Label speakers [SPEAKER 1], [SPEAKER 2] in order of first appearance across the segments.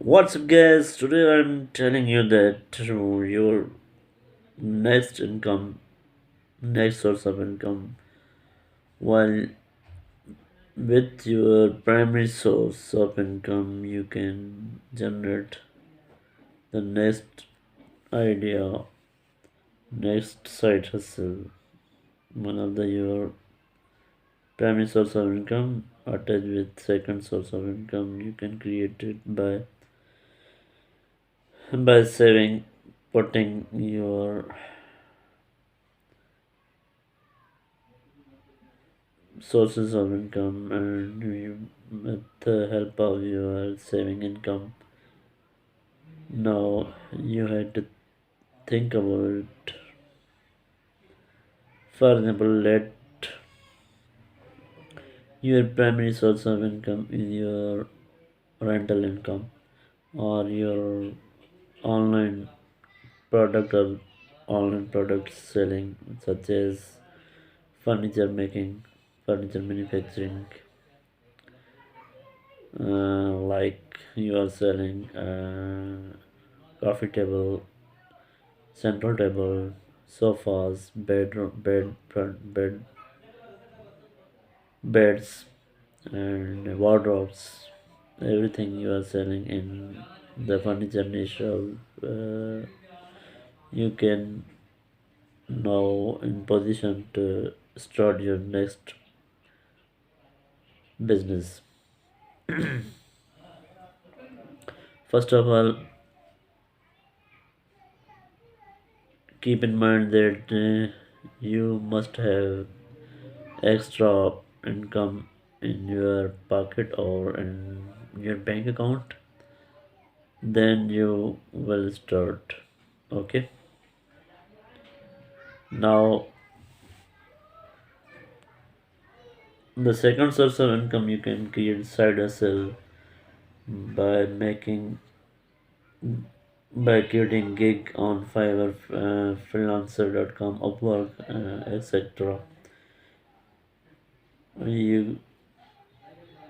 [SPEAKER 1] What's up, guys? Today I'm telling you that your next income, next source of income, while with your primary source of income, you can generate the next idea, next side hustle. One of the your primary source of income attached with second source of income, you can create it by saving, putting your sources of income and you, with the help of your saving income. Now you had to think about, for example, let your primary source of income is your rental income or your online product or online product selling, such as furniture making, furniture manufacturing, like you are selling coffee table, central table, sofas, beds, and wardrobes. Everything you are selling in the furniture niche of, you can now in position to start your next business. First of all, keep in mind that you must have extra income in your pocket or in your bank account, then you will start. Okay, now the second source of income, you can create side hustle by making, by creating gig on Fiverr, freelancer.com, Upwork, etc. You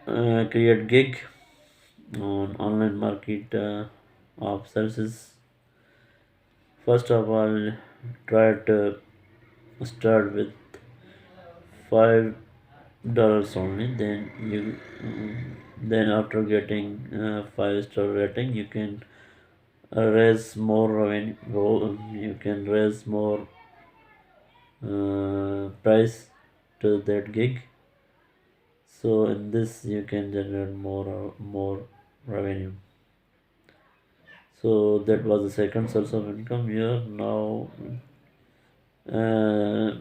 [SPEAKER 1] create gig on online market of services. First of all, try to start with $5 only. Then then after getting 5-star rating, you can raise more revenue. You can raise more price to that gig. So in this, you can generate more revenue. So that was the second source of income here. Now uh,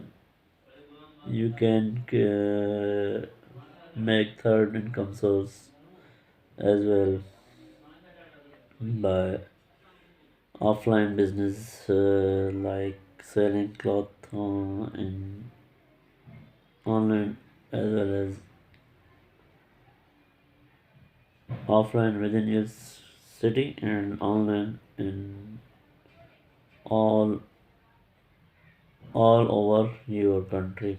[SPEAKER 1] you can make third income source as well by offline business, like selling cloth in online as well as offline within your city and online in all all over your country.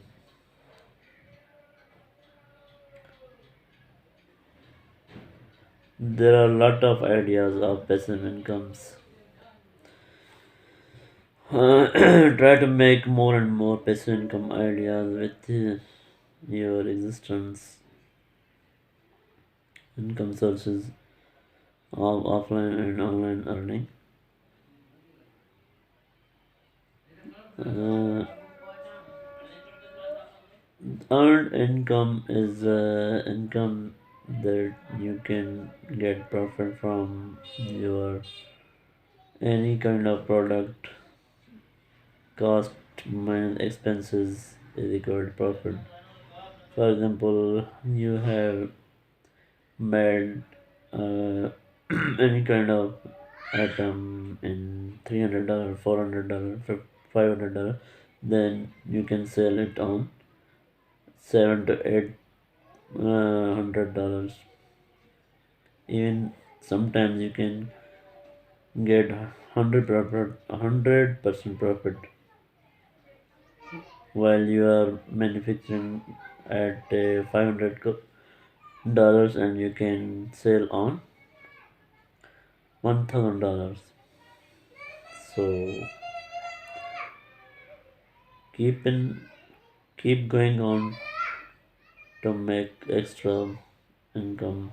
[SPEAKER 1] There are a lot of ideas of passive incomes. Try to make more and more passive income ideas with your existence income sources of offline and online earning. Uh, Earned income is income that you can get profit from your any kind of product. Cost minus expenses is equal to profit. For example, you have made uh, any kind of item in $300, $400, $500, then you can sell it on 7 to 8 hundred dollars. Even sometimes you can get 100% profit while you are manufacturing at $500 and you can sell on $1,000. So keep in keep going on to make extra income.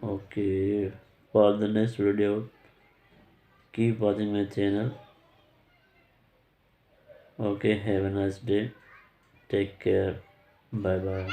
[SPEAKER 1] Okay, for the next video, keep watching my channel. Okay, have a nice day. Take care. Bye bye.